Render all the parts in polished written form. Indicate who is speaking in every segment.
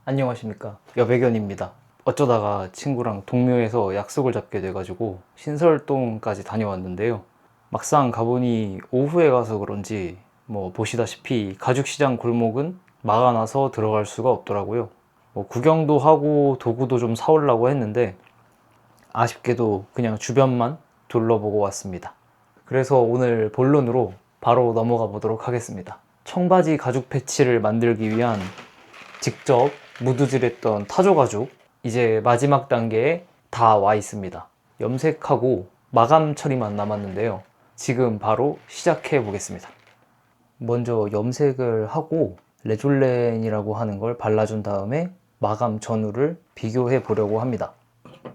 Speaker 1: 안녕하십니까, 여백연입니다. 어쩌다가 친구랑 동묘에서 약속을 잡게 돼가지고 신설동까지 다녀왔는데요. 막상 가보니 오후에 가서 그런지 보시다시피 가죽시장 골목은 막아놔서 들어갈 수가 없더라고요. 구경도 하고 도구도 좀 사오려고 했는데 아쉽게도 그냥 주변만 둘러보고 왔습니다. 그래서 오늘 본론으로 바로 넘어가 보도록 하겠습니다. 청바지 가죽 패치를 만들기 위한 직접 무드질했던 타조 가죽, 이제 마지막 단계에 다 와 있습니다. 염색하고 마감 처리만 남았는데요. 지금 바로 시작해 보겠습니다. 먼저 염색을 하고 레졸렌이라고 하는 걸 발라준 다음에 마감 전후를 비교해 보려고 합니다.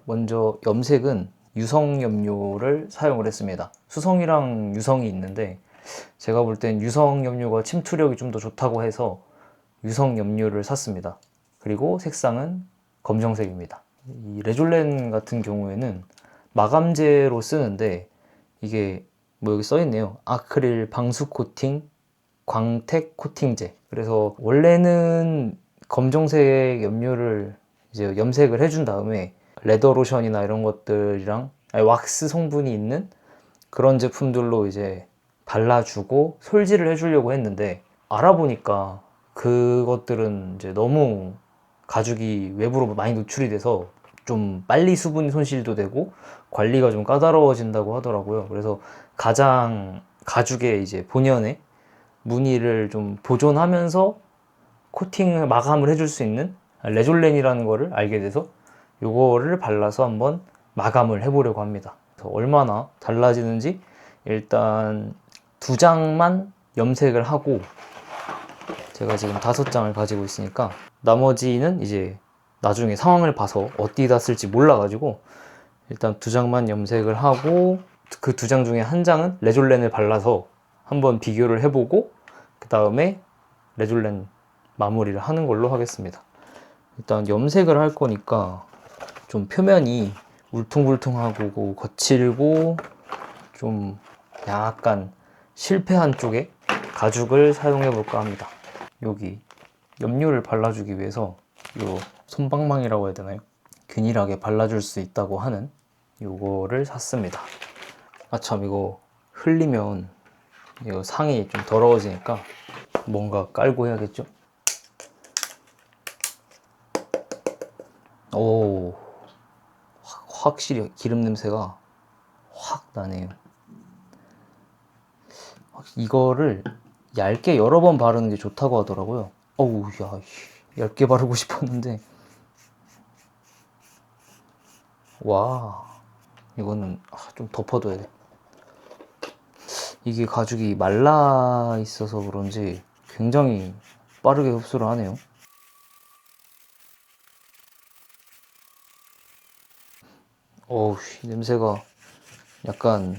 Speaker 1: 먼저 염색은 유성 염료를 사용을 했습니다. 수성이랑 유성이 있는데 제가 볼 땐 유성 염료가 침투력이 좀 더 좋다고 해서 유성 염료를 샀습니다. 그리고 색상은 검정색입니다. 이 레졸렌 같은 경우에는 마감제로 쓰는데 이게 여기 써있네요. 아크릴 방수 코팅 광택 코팅제. 그래서 원래는 검정색 염료를 이제 염색을 해준 다음에 레더 로션이나 이런 것들이랑 왁스 성분이 있는 그런 제품들로 이제 발라주고 솔질을 해주려고 했는데 알아보니까 그것들은 이제 너무 가죽이 외부로 많이 노출이 돼서 좀 빨리 수분 손실도 되고 관리가 좀 까다로워진다고 하더라고요. 그래서 가장 가죽의 이제 본연의 무늬를 좀 보존하면서 코팅을 마감을 해줄 수 있는 레졸렌이라는 거를 알게 돼서 요거를 발라서 한번 마감을 해보려고 합니다. 그래서 얼마나 달라지는지 일단 2장만 염색을 하고, 제가 지금 5장을 가지고 있으니까 나머지는 이제 나중에 상황을 봐서 어디다 쓸지 몰라가지고 일단 2장만 염색을 하고 그 2장 중에 1장은 레졸렌을 발라서 한번 비교를 해보고 그 다음에 레졸렌 마무리를 하는 걸로 하겠습니다. 일단 염색을 할 거니까 좀 표면이 울퉁불퉁하고 거칠고 좀 약간 실패한 쪽에 가죽을 사용해 볼까 합니다. 여기 염료를 발라주기 위해서 요 솜방망이라고 해야 되나요? 균일하게 발라줄 수 있다고 하는 요거를 샀습니다. 아참, 이거 흘리면 이거 상이 좀 더러워지니까 뭔가 깔고 해야겠죠? 오, 확실히 기름 냄새가 확 나네요. 이거를 얇게 여러 번 바르는 게 좋다고 하더라고요. 어우, 야, 얇게 바르고 싶었는데. 와, 이거는 좀 덮어둬야 돼. 이게 가죽이 말라 있어서 그런지 굉장히 빠르게 흡수를 하네요. 어우, 냄새가 약간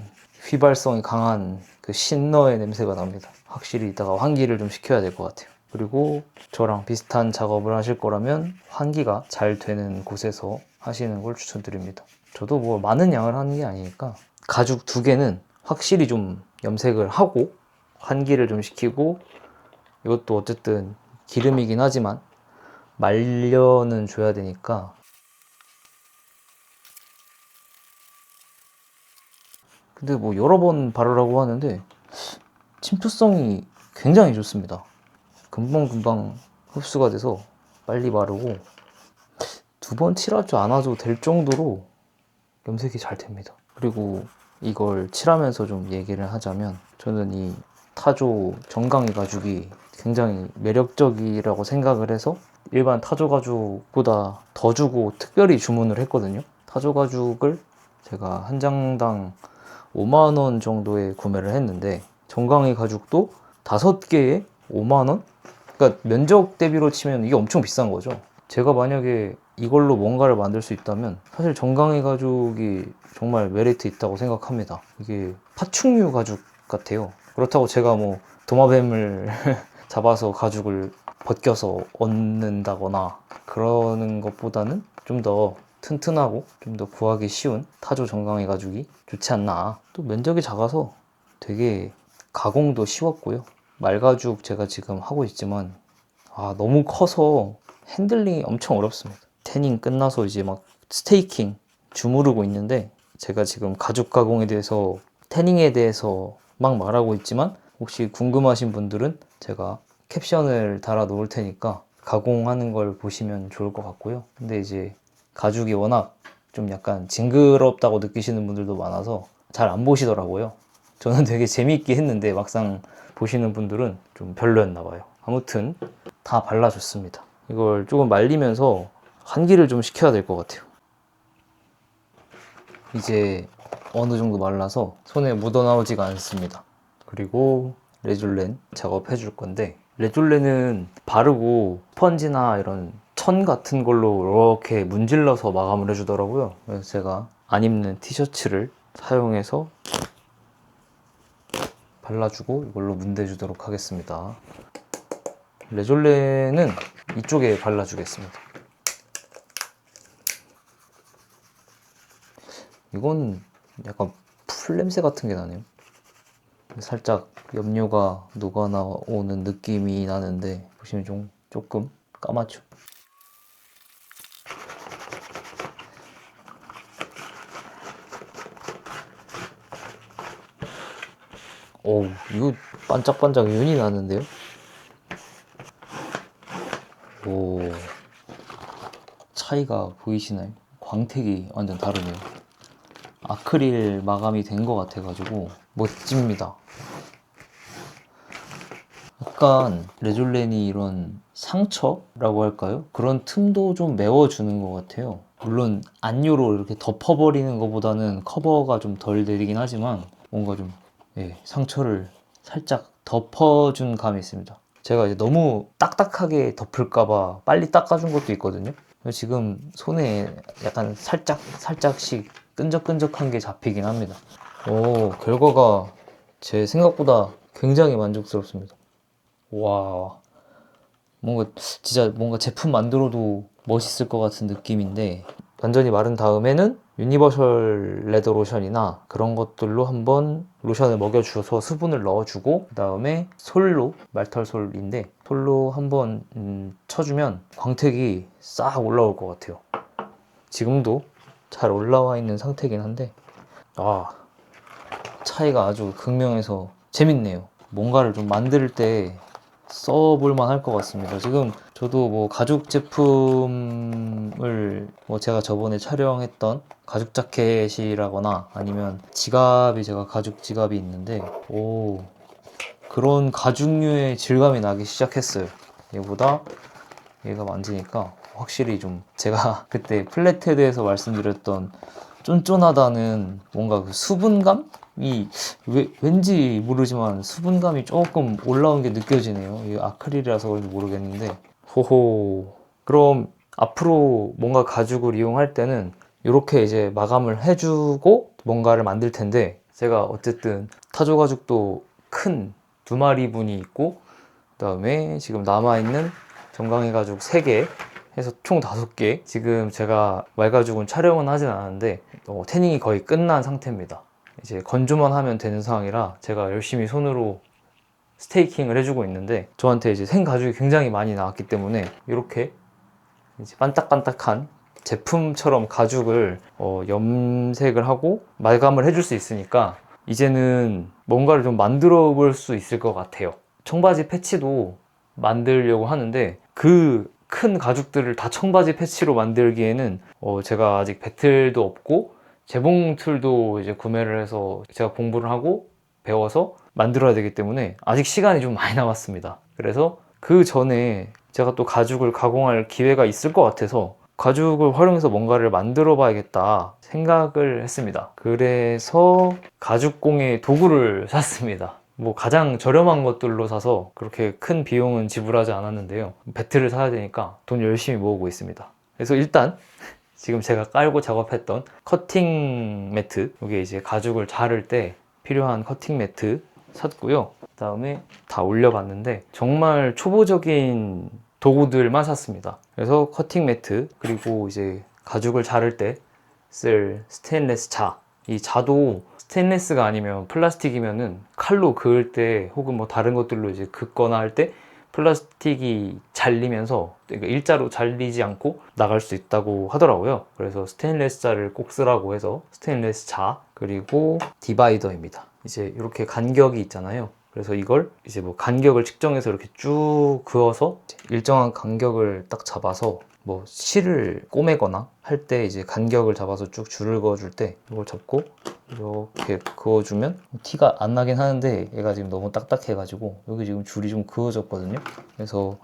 Speaker 1: 휘발성이 강한 그 신너의 냄새가 납니다. 확실히 이따가 환기를 좀 시켜야 될 것 같아요. 그리고 저랑 비슷한 작업을 하실 거라면 환기가 잘 되는 곳에서 하시는 걸 추천드립니다. 저도 뭐 많은 양을 하는 게 아니니까 가죽 2개는 확실히 좀 염색을 하고 환기를 좀 시키고, 이것도 어쨌든 기름이긴 하지만 말려는 줘야 되니까. 근데 뭐 여러 번 바르라고 하는데 침투성이 굉장히 좋습니다. 금방금방 흡수가 돼서 빨리 바르고 2번 칠하지 않아도 될 정도로 염색이 잘 됩니다. 그리고 이걸 칠하면서 좀 얘기를 하자면, 저는 이 타조 정강이 가죽이 굉장히 매력적이라고 생각을 해서 일반 타조 가죽보다 더 주고 특별히 주문을 했거든요. 타조 가죽을 제가 한 장당 5만원 정도에 구매를 했는데 정강이 가죽도 5개에 5만원? 그러니까 면적 대비로 치면 이게 엄청 비싼 거죠. 제가 만약에 이걸로 뭔가를 만들 수 있다면 사실 정강이 가죽이 정말 메리트 있다고 생각합니다. 이게 파충류 가죽 같아요. 그렇다고 제가 뭐 도마뱀을 잡아서 가죽을 벗겨서 얻는다거나 그러는 것보다는 좀 더 튼튼하고 좀 더 구하기 쉬운 타조 정강이 가죽이 좋지 않나. 또 면적이 작아서 되게 가공도 쉬웠고요. 말가죽 제가 지금 하고 있지만 너무 커서 핸들링이 엄청 어렵습니다. 태닝 끝나서 이제 막 스테이킹 주무르고 있는데, 제가 지금 가죽 가공에 대해서, 태닝에 대해서 막 말하고 있지만 혹시 궁금하신 분들은 제가 캡션을 달아 놓을 테니까 가공하는 걸 보시면 좋을 것 같고요. 근데 이제 가죽이 워낙 좀 약간 징그럽다고 느끼시는 분들도 많아서 잘 안 보시더라고요. 저는 되게 재미있게 했는데 막상 보시는 분들은 좀 별로였나 봐요. 아무튼 다 발라줬습니다. 이걸 조금 말리면서 환기를 좀 시켜야 될 것 같아요. 이제 어느 정도 말라서 손에 묻어나오지가 않습니다. 그리고 레줄렌 작업해 줄 건데, 레줄렌은 바르고 스펀지나 이런 천 같은 걸로 이렇게 문질러서 마감을 해주더라고요. 그래서 제가 안 입는 티셔츠를 사용해서 발라주고 이걸로 문대주도록 하겠습니다. 레졸레는 이쪽에 발라주겠습니다. 이건 약간 풀냄새 같은 게 나네요. 살짝 염료가 녹아나오는 느낌이 나는데, 보시면 조금 까맣죠? 오, 이거 반짝반짝 윤이 나는데요? 오, 차이가 보이시나요? 광택이 완전 다르네요. 아크릴 마감이 된 것 같아가지고 멋집니다. 약간 레졸렌이 이런 상처라고 할까요? 그런 틈도 좀 메워주는 것 같아요. 물론 안료로 이렇게 덮어버리는 것보다는 커버가 좀 덜 내리긴 하지만 뭔가 좀, 예, 상처를 살짝 덮어준 감이 있습니다. 제가 이제 너무 딱딱하게 덮을까봐 빨리 닦아준 것도 있거든요. 지금 손에 약간 살짝씩 끈적끈적한 게 잡히긴 합니다. 오, 결과가 제 생각보다 굉장히 만족스럽습니다. 와, 뭔가 제품 만들어도 멋있을 것 같은 느낌인데, 완전히 마른 다음에는 유니버셜 레더 로션이나 그런 것들로 한번 로션을 먹여주어서 수분을 넣어주고, 그 다음에 솔로, 말털솔인데 솔로 한번 쳐주면 광택이 싹 올라올 것 같아요. 지금도 잘 올라와 있는 상태긴 한데, 아, 차이가 아주 극명해서 재밌네요. 뭔가를 좀 만들 때 써볼만 할 것 같습니다. 지금 저도 뭐 가죽 제품을, 뭐 제가 저번에 촬영했던 가죽 자켓이라거나 아니면 지갑이, 제가 가죽 지갑이 있는데, 오, 그런 가죽류의 질감이 나기 시작했어요. 얘보다 얘가 만지니까 확실히 좀, 제가 그때 플랫헤드에서 말씀드렸던 쫀쫀하다는 뭔가 그 수분감이, 왠지 모르지만 수분감이 조금 올라온 게 느껴지네요. 이 아크릴이라서 그런지 모르겠는데. 호호. 그럼 앞으로 뭔가 가죽을 이용할 때는 이렇게 이제 마감을 해주고 뭔가를 만들 텐데, 제가 어쨌든 타조 가죽도 큰 2마리분이 있고, 그 다음에 지금 남아있는 정강이 가죽 3개 해서 총 5개. 지금 제가 말가죽은 촬영은 하진 않았는데 태닝이 거의 끝난 상태입니다. 이제 건조만 하면 되는 상황이라 제가 열심히 손으로 스테이킹을 해주고 있는데, 저한테 이제 생가죽이 굉장히 많이 나왔기 때문에 이렇게 이제 반딱반딱한 제품처럼 가죽을 염색을 하고 마감을 해줄 수 있으니까 이제는 뭔가를 좀 만들어 볼 수 있을 것 같아요. 청바지 패치도 만들려고 하는데, 그 큰 가죽들을 다 청바지 패치로 만들기에는 제가 아직 배틀도 없고 재봉 툴도 이제 구매를 해서 제가 공부를 하고 배워서 만들어야 되기 때문에 아직 시간이 좀 많이 남았습니다. 그래서 그 전에 제가 또 가죽을 가공할 기회가 있을 것 같아서 가죽을 활용해서 뭔가를 만들어 봐야겠다 생각을 했습니다. 그래서 가죽공예 도구를 샀습니다. 뭐 가장 저렴한 것들로 사서 그렇게 큰 비용은 지불하지 않았는데요. 배틀을 사야 되니까 돈 열심히 모으고 있습니다. 그래서 일단 지금 제가 깔고 작업했던 커팅 매트, 이게 이제 가죽을 자를 때 필요한 커팅 매트 샀고요. 그 다음에 다 올려봤는데 정말 초보적인 도구들만 샀습니다. 그래서 커팅 매트, 그리고 이제 가죽을 자를 때 쓸 스테인리스 자, 이 자도 스테인리스가 아니면 플라스틱이면은 칼로 그을 때 혹은 뭐 다른 것들로 이제 긋거나 할 때 플라스틱이 잘리면서 그러니까 일자로 잘리지 않고 나갈 수 있다고 하더라고요. 그래서 스테인레스 자를 꼭 쓰라고 해서 스테인레스 자, 그리고 디바이더입니다. 이제 이렇게 간격이 있잖아요. 그래서 이걸 이제 뭐 간격을 측정해서 이렇게 쭉 그어서 일정한 간격을 딱 잡아서 뭐 실을 꼬매거나 할 때 이제 간격을 잡아서 쭉 줄을 그어줄 때 이걸 잡고 이렇게 그어주면 티가 안 나긴 하는데 얘가 지금 너무 딱딱해가지고 여기 지금 줄이 좀 그어졌거든요. 그래서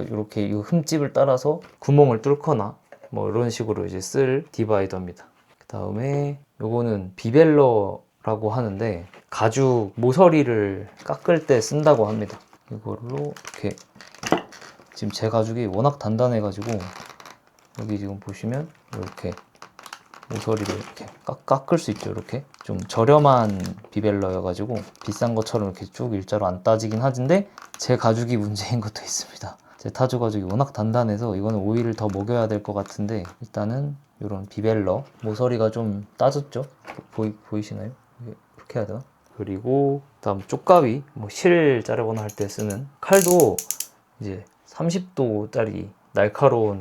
Speaker 1: 이렇게 이 흠집을 따라서 구멍을 뚫거나 뭐 이런 식으로 이제 쓸 디바이더입니다. 그 다음에 요거는 비벨러라고 하는데 가죽 모서리를 깎을 때 쓴다고 합니다. 이걸로 이렇게 지금 제 가죽이 워낙 단단해가지고 여기 지금 보시면 이렇게 모서리를 이렇게 깎을 수 있죠. 이렇게 좀 저렴한 비벨러여가지고 비싼 것처럼 이렇게 쭉 일자로 안 따지긴 하는데 제 가죽이 문제인 것도 있습니다. 제 타조 가죽이 워낙 단단해서 이거는 오일을 더 먹여야 될 것 같은데 일단은 이런 비벨러 모서리가 좀 따졌죠. 보이시나요? 이렇게 해야 되나? 그리고 다음 쪽가위, 뭐 실 자르거나 할 때 쓰는 칼도 이제 30도짜리 날카로운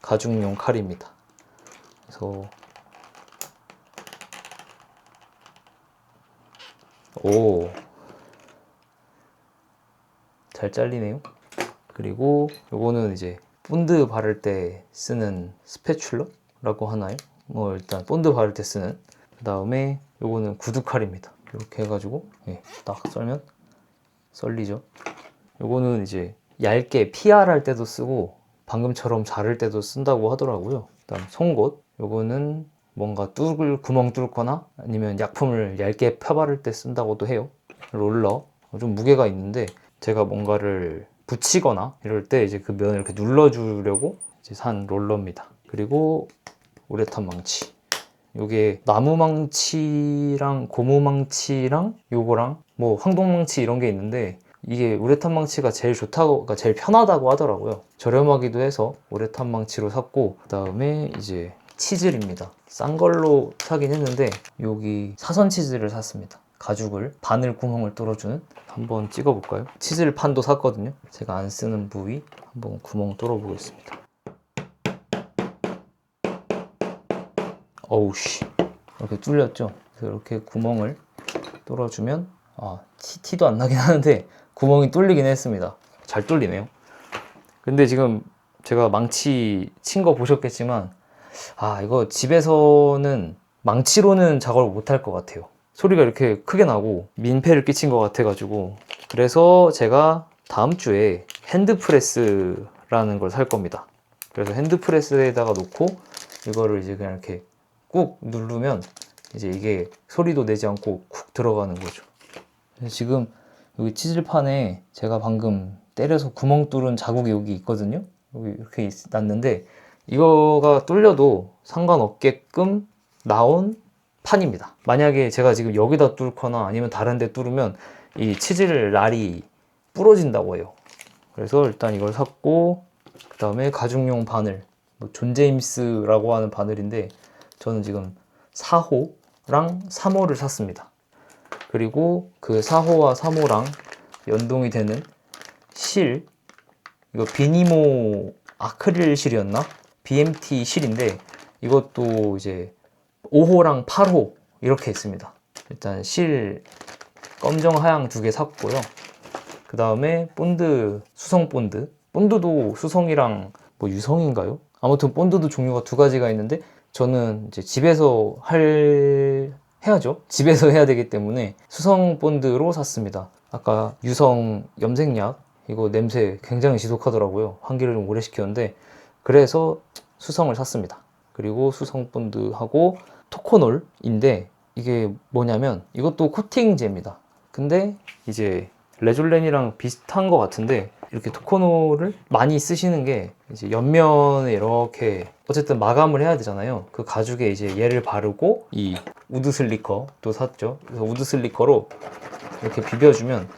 Speaker 1: 가죽용 칼입니다. 그래서 오, 잘 잘리네요. 그리고 요거는 이제 본드 바를 때 쓰는 스패츌러라고 하나요? 뭐 일단 본드 바를 때 쓰는. 그 다음에 요거는 구두칼입니다. 이렇게 해가지고 딱 썰면 썰리죠. 요거는 이제 얇게 PR 할 때도 쓰고 방금처럼 자를 때도 쓴다고 하더라고요. 그다음 송곳, 요거는 뭔가 구멍 뚫거나 아니면 약품을 얇게 펴바를 때 쓴다고도 해요. 롤러, 좀 무게가 있는데 제가 뭔가를 붙이거나 이럴 때 이제 그 면을 이렇게 눌러주려고 이제 산 롤러입니다. 그리고 우레탄 망치. 요게 나무 망치랑 고무 망치랑 요거랑 뭐 황동 망치 이런 게 있는데 이게 우레탄 망치가 제일 좋다고, 그러니까 제일 편하다고 하더라고요. 저렴하기도 해서 우레탄 망치로 샀고, 그 다음에 이제 치즐입니다. 싼 걸로 사긴 했는데 여기 사선 치즐을 샀습니다. 가죽을 바늘 구멍을 뚫어주는. 한번 찍어볼까요? 치즐 판도 샀거든요. 제가 안 쓰는 부위 한번 구멍 뚫어보겠습니다. 어우씨, 이렇게 뚫렸죠? 그래서 이렇게 구멍을 뚫어주면 티도 안 나긴 하는데 구멍이 뚫리긴 했습니다. 잘 뚫리네요. 근데 지금 제가 망치 친 거 보셨겠지만 이거 집에서는 망치로는 작업을 못 할 것 같아요. 소리가 이렇게 크게 나고 민폐를 끼친 것 같아가지고, 그래서 제가 다음 주에 핸드프레스라는 걸 살 겁니다. 그래서 핸드프레스에다가 놓고 이거를 이제 그냥 이렇게 꾹 누르면 이제 이게 소리도 내지 않고 쿡 들어가는 거죠. 지금 여기 치질판에 제가 방금 때려서 구멍 뚫은 자국이 여기 있거든요. 여기 이렇게 났는데 이거가 뚫려도 상관없게끔 나온 판입니다. 만약에 제가 지금 여기다 뚫거나 아니면 다른 데 뚫으면 이 치질 날이 부러진다고 해요. 그래서 일단 이걸 샀고, 그 다음에 가죽용 바늘, 뭐 존 제임스라고 하는 바늘인데 저는 지금 4호랑 3호를 샀습니다. 그리고 그 4호와 3호랑 연동이 되는 실, 이거 비니모 아크릴 실이었나? BMT 실인데 이것도 이제 5호랑 8호 이렇게 있습니다. 일단 실 검정 하양 2개 샀고요. 그 다음에 본드, 수성 본드도 수성이랑 뭐 유성인가요? 아무튼 본드도 종류가 2가지가 있는데 저는 이제 집에서 해야죠. 집에서 해야 되기 때문에 수성 본드로 샀습니다. 아까 유성 염색약 이거 냄새 굉장히 지독하더라고요. 환기를 좀 오래 시켰는데 그래서 수성을 샀습니다. 그리고 수성 본드하고 토코놀인데 이게 뭐냐면 이것도 코팅제입니다. 근데 이제 레졸렌이랑 비슷한 것 같은데 이렇게 토코놀을 많이 쓰시는 게 이제 옆면에 이렇게 어쨌든 마감을 해야 되잖아요. 그 가죽에 이제 얘를 바르고 이 우드 슬리커도 샀죠. 그래서 우드 슬리커로 이렇게 비벼주면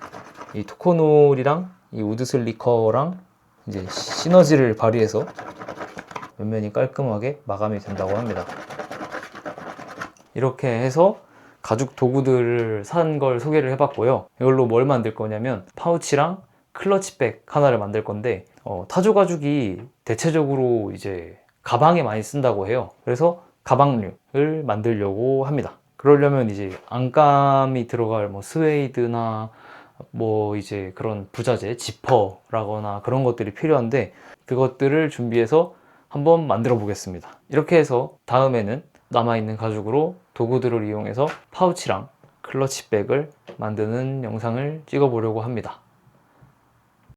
Speaker 1: 이 토코놀이랑 이 우드 슬리커랑 이제 시너지를 발휘해서 옆면이 깔끔하게 마감이 된다고 합니다. 이렇게 해서 가죽 도구들을 산 걸 소개를 해봤고요. 이걸로 뭘 만들 거냐면 파우치랑 클러치백 하나를 만들 건데 타조 가죽이 대체적으로 이제 가방에 많이 쓴다고 해요. 그래서 가방류를 만들려고 합니다. 그러려면 이제 안감이 들어갈 뭐 스웨이드나 뭐 이제 그런 부자재, 지퍼라거나 그런 것들이 필요한데 그것들을 준비해서 한번 만들어 보겠습니다. 이렇게 해서 다음에는 남아있는 가죽으로 도구들을 이용해서 파우치랑 클러치백을 만드는 영상을 찍어 보려고 합니다.